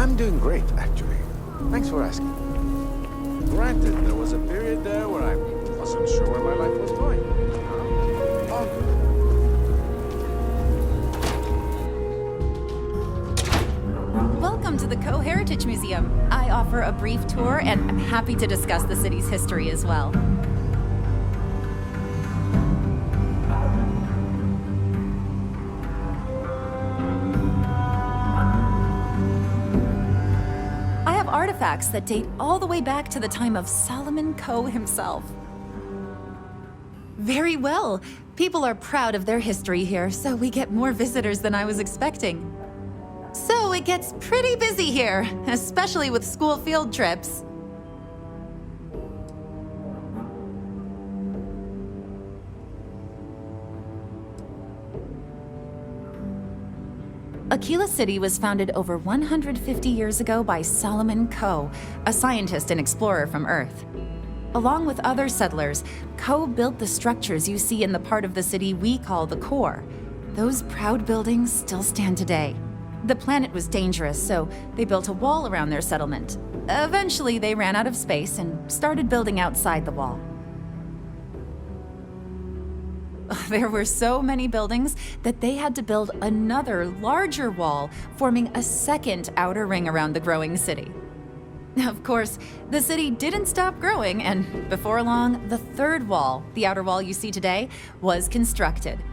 I'm doing great, actually. Thanks for asking. Granted, there was a period there where I wasn't sure where my life was going. All good. Welcome to the Co-Heritage Museum. I offer a brief tour, and I'm happy to discuss the city's history as well. I have artifacts that date all the way back to the time of Solomon Coe himself. Very well. People are proud of their history here, so we get more visitors than I was expecting. So it gets pretty busy here, especially with school field trips. Aquila City was founded over 150 years ago by Solomon Coe, a scientist and explorer from Earth. Along with other settlers, Coe built the structures you see in the part of the city we call the core. Those proud buildings still stand today. The planet was dangerous, so they built a wall around their settlement. Eventually, they ran out of space and started building outside the wall. There were so many buildings that they had to build another, larger wall, forming a second outer ring around the growing city. Of course, the city didn't stop growing, and before long, the third wall, the outer wall you see today, was constructed.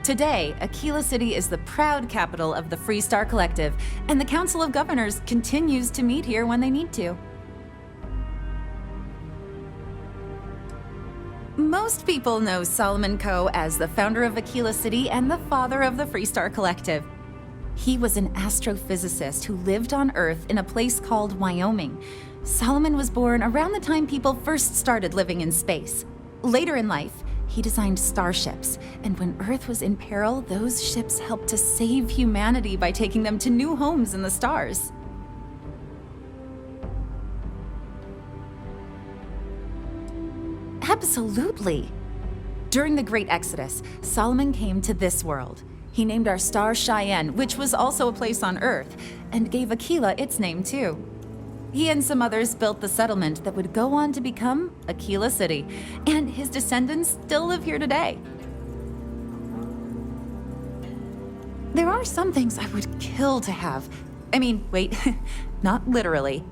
Today, Aquila City is the proud capital of the Freestar Collective, and the Council of Governors continues to meet here when they need to. Most people know Solomon Coe as the founder of Aquila City and the father of the Freestar Collective. He was an astrophysicist who lived on Earth in a place called Wyoming. Solomon was born around the time people first started living in space. Later in life, he designed starships, and when Earth was in peril, those ships helped to save humanity by taking them to new homes in the stars. Absolutely. During the Great Exodus, Solomon came to this world. He named our star Cheyenne, which was also a place on Earth, and gave Aquila its name too. He and some others built the settlement that would go on to become Aquila City, and his descendants still live here today. There are some things I would kill to have. I mean, wait, not literally.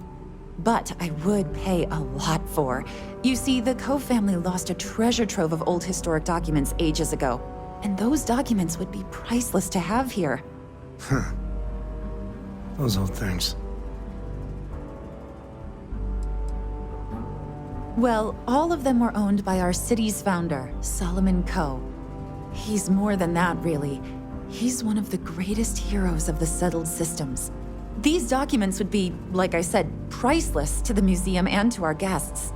But I would pay a lot for. You see, the Coe family lost a treasure trove of old historic documents ages ago, and those documents would be priceless to have here. Huh. Those old things. Well, all of them were owned by our city's founder, Solomon Coe. He's more than that, really. He's one of the greatest heroes of the settled systems. These documents would be, like I said, priceless to the museum and to our guests.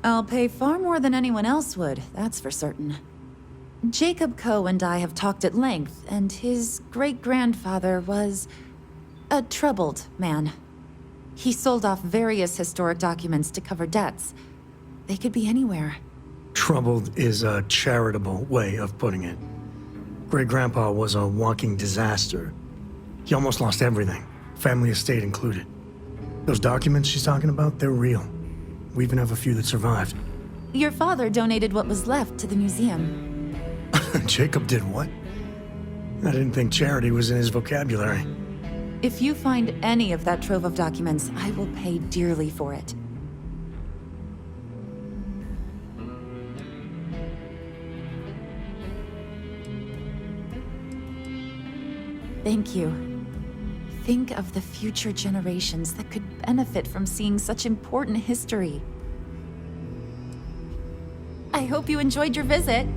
I'll pay far more than anyone else would, that's for certain. Jacob Coe and I have talked at length, and his great-grandfather was a troubled man. He sold off various historic documents to cover debts. They could be anywhere. Troubled is a charitable way of putting it. Great-grandpa was a walking disaster. He almost lost everything, family estate included. Those documents she's talking about, they're real. We even have a few that survived. Your father donated what was left to the museum. Jacob did what? I didn't think charity was in his vocabulary. If you find any of that trove of documents, I will pay dearly for it. Thank you. Think of the future generations that could benefit from seeing such important history. I hope you enjoyed your visit.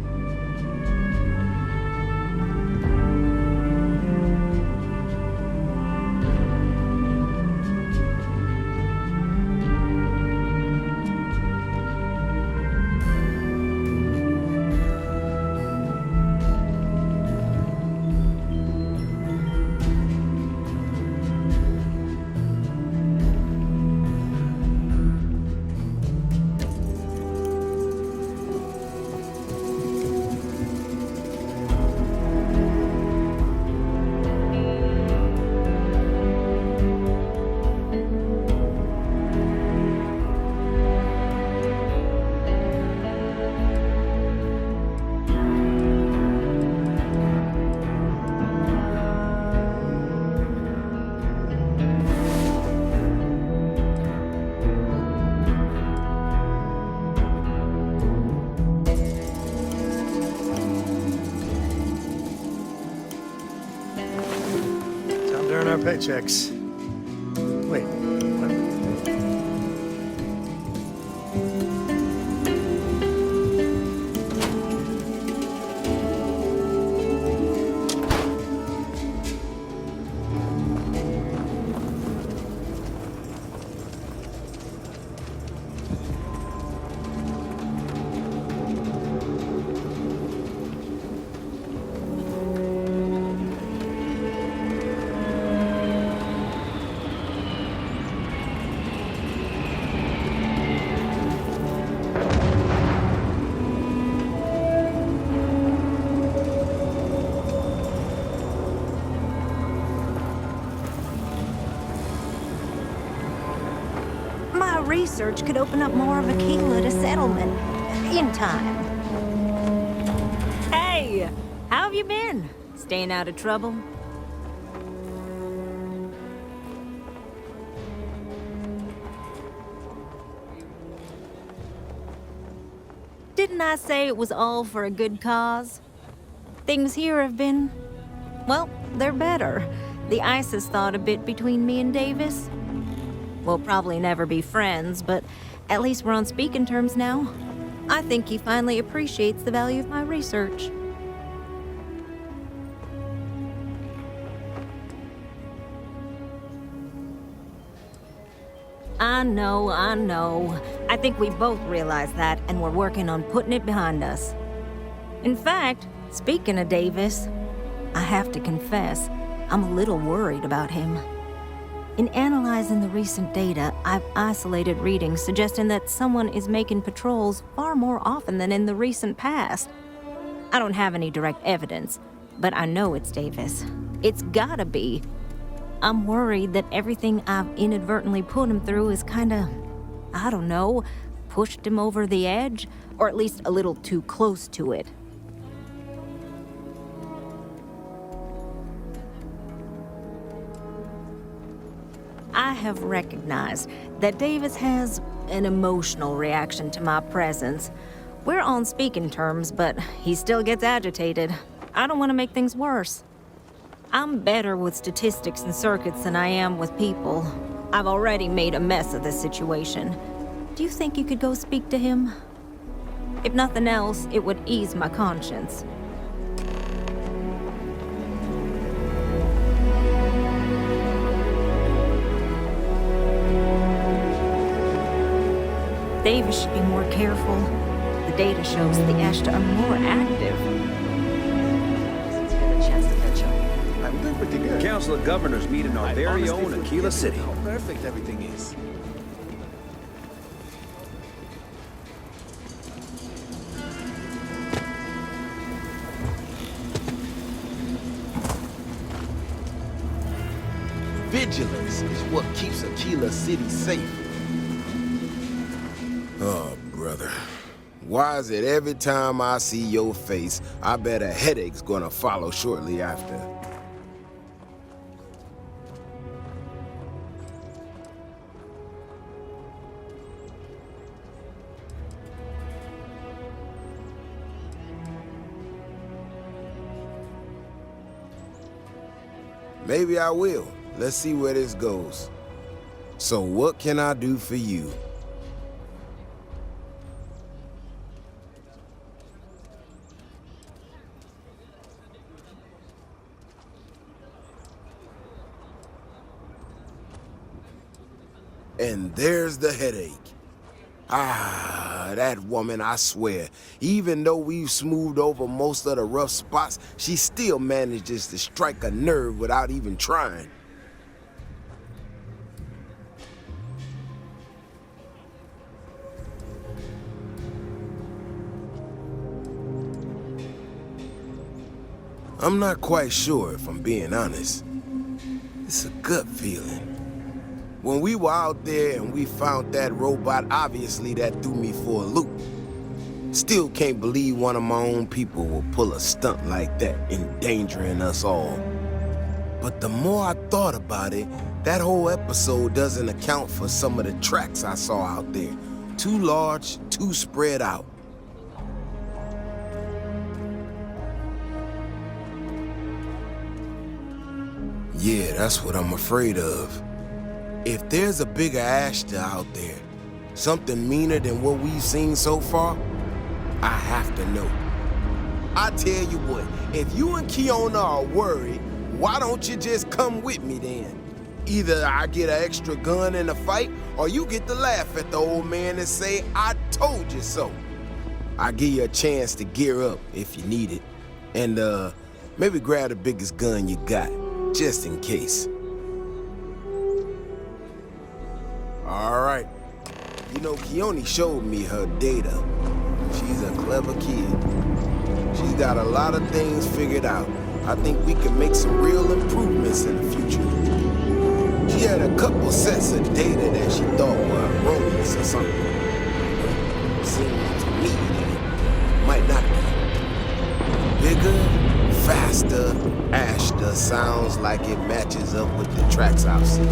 our paychecks. Wait, what? My research could open up more of Aquila to settlement in time. Hey, how have you been? Staying out of trouble? Didn't I say it was all for a good cause? Things here have been, well, they're better. The ice has thawed a bit between me and Davis. We'll probably never be friends, but at least we're on speaking terms now. I think he finally appreciates the value of my research. I know. I think we both realize that, and we're working on putting it behind us. In fact, speaking of Davis, I have to confess, I'm a little worried about him. In analyzing the recent data, I've isolated readings suggesting that someone is making patrols far more often than in the recent past. I don't have any direct evidence, but I know it's Davis. It's gotta be. I'm worried that everything I've inadvertently put him through is kinda, I don't know, pushed him over the edge, or at least a little too close to it. I have recognized that Davis has an emotional reaction to my presence. We're on speaking terms, but he still gets agitated. I don't want to make things worse. I'm better with statistics and circuits than I am with people. I've already made a mess of this situation. Do you think you could go speak to him? If nothing else, it would ease my conscience. Davis should be more careful. The data shows the Ashta are more active. Since you had a chance to catch up. I'm doing pretty good. Council of Governors meet in our I very honestly own forget Aquila City. How perfect everything is. Vigilance is what keeps Aquila City safe. Oh, brother. Why is it every time I see your face, I bet a headache's gonna follow shortly after? Maybe I will. Let's see where this goes. So what can I do for you? And there's the headache. Ah, that woman, I swear. Even though we've smoothed over most of the rough spots, she still manages to strike a nerve without even trying. I'm not quite sure, if I'm being honest. It's a gut feeling. When we were out there and we found that robot, obviously that threw me for a loop. Still can't believe one of my own people will pull a stunt like that, endangering us all. But the more I thought about it, that whole episode doesn't account for some of the tracks I saw out there. Too large, too spread out. Yeah, that's what I'm afraid of. If there's a bigger Ashta out there, something meaner than what we've seen so far, I have to know. I tell you what, if you and Kiona are worried, why don't you just come with me then? Either I get an extra gun in a fight, or you get to laugh at the old man and say, I told you so. I'll give you a chance to gear up if you need it. And, maybe grab the biggest gun you got, just in case. All right. You know, Keone showed me her data. She's a clever kid. She's got a lot of things figured out. I think we can make some real improvements in the future. She had a couple sets of data that she thought were erroneous or something. Seems to me that might not be. Bigger, faster, Ashta sounds like it matches up with the tracks I've seen.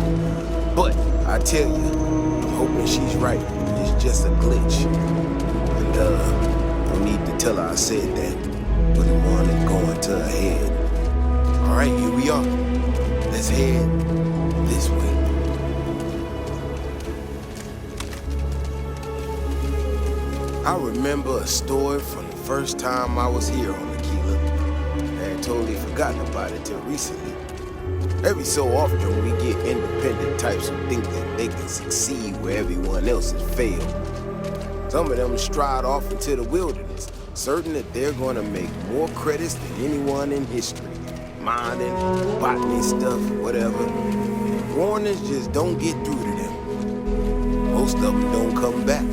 But I tell you, I'm hoping she's right. It's just a glitch. And no need to tell her I said that. Wouldn't want it going to her head. All right, here we are. Let's head this way. I remember a story from the first time I was here on Aquila. I had totally forgotten about it till recently. Every so often we get independent types who think that they can succeed where everyone else has failed. Some of them stride off into the wilderness, certain that they're gonna make more credits than anyone in history. Mining, botany stuff, whatever. Warnings just don't get through to them. Most of them don't come back.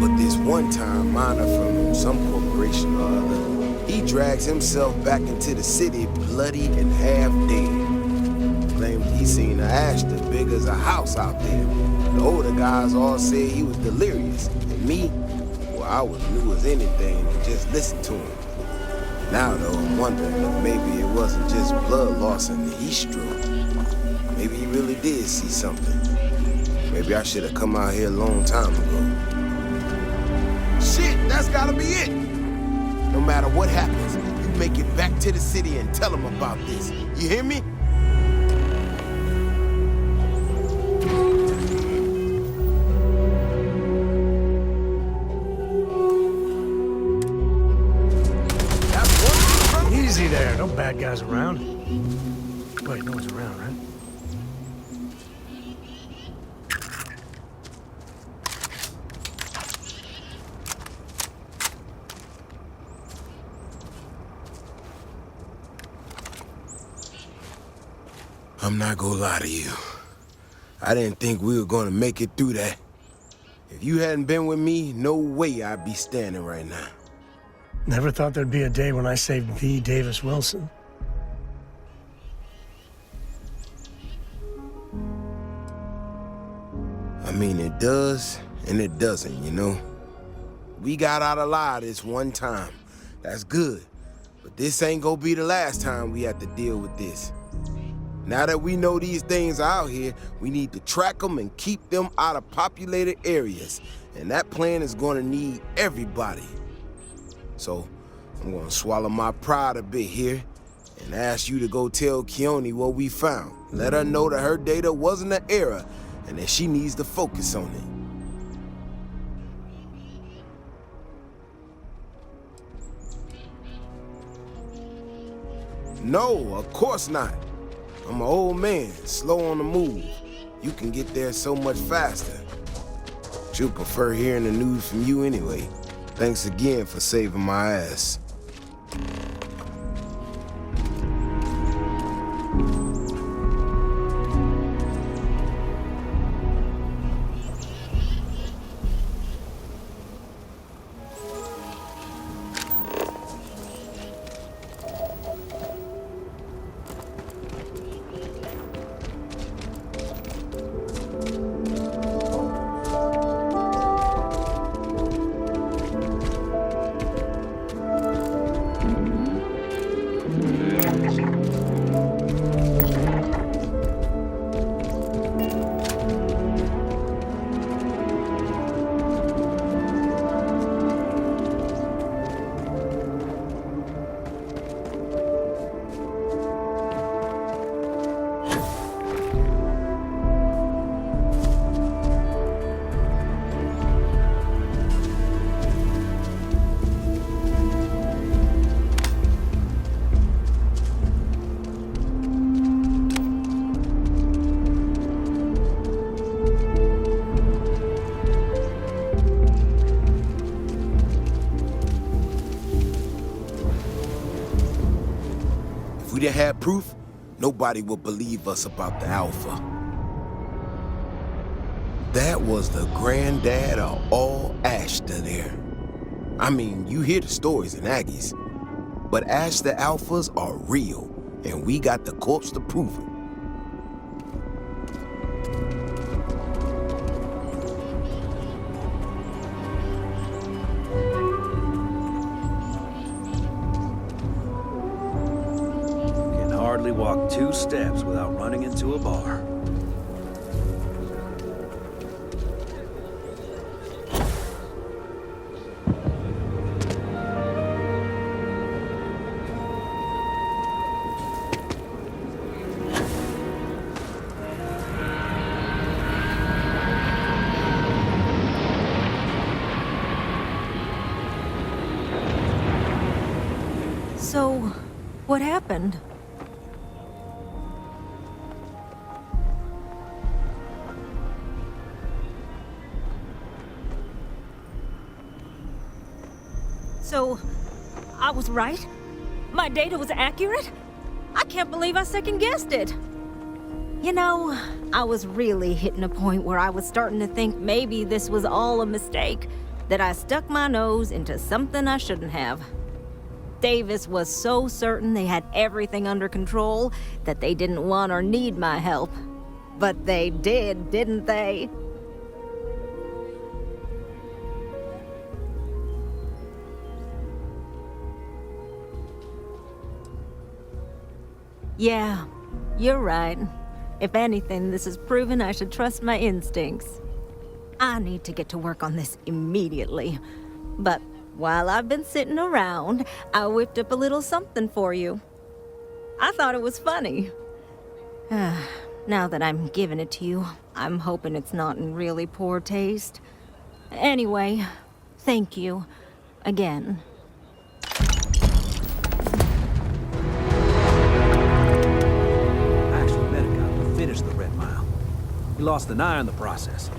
But this one-time miner from some corporation or other, he drags himself back into the city bloody and half dead. Claimed he seen an Ashta big as a house out there. The older guys all said he was delirious. And me, well, I was new as anything and just listened to him. Now, though, I'm wondering if maybe it wasn't just blood loss in the heat stroke. Maybe he really did see something. Maybe I should have come out here a long time ago. Shit, that's gotta be it! No matter what happens, you make it back to the city and tell them about this. You hear me? Easy there, no bad guys around. Wait, no one's around, right? I'm not gonna lie to you. I didn't think we were gonna make it through that. If you hadn't been with me, no way I'd be standing right now. Never thought there'd be a day when I saved the Davis Wilson. I mean, it does and it doesn't, you know? We got out alive this one time. That's good. But this ain't gonna be the last time we have to deal with this. Now that we know these things are out here, we need to track them and keep them out of populated areas. And that plan is gonna need everybody. So, I'm gonna swallow my pride a bit here and ask you to go tell Keone what we found. Let her know that her data wasn't an error and that she needs to focus on it. No, of course not. I'm an old man, slow on the move. You can get there so much faster. She'll prefer hearing the news from you anyway. Thanks again for saving my ass. we didn't have proof, nobody would believe us about the Alpha. That was the granddad of all Ashta there. I mean, you hear the stories in Aggies, but Ashta Alphas are real, and we got the corpse to prove it. Can hardly walk 2 steps without running into a bar. So, what happened? So, I was right? My data was accurate? I can't believe I second-guessed it. You know, I was really hitting a point where I was starting to think maybe this was all a mistake, that I stuck my nose into something I shouldn't have. Davis was so certain they had everything under control that they didn't want or need my help. But they did, didn't they? Yeah, you're right. If anything, this has proven I should trust my instincts. I need to get to work on this immediately. But while I've been sitting around, I whipped up a little something for you. I thought it was funny. Now that I'm giving it to you, I'm hoping it's not in really poor taste. Anyway, thank you. Again. I actually met a guy who finished the Red Mile. He lost an eye in the process.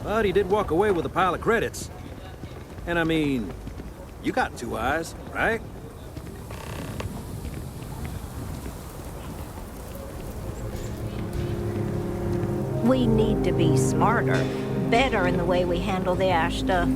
But he did walk away with a pile of credits. And I mean, you got 2 eyes, right? We need to be smarter, better in the way we handle the Ashta.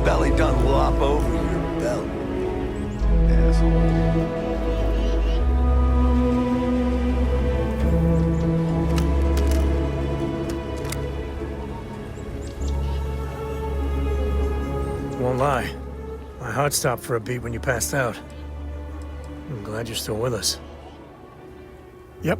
belly done lop over your belly, asshole. Won't lie. My heart stopped for a beat when you passed out. I'm glad you're still with us. Yep,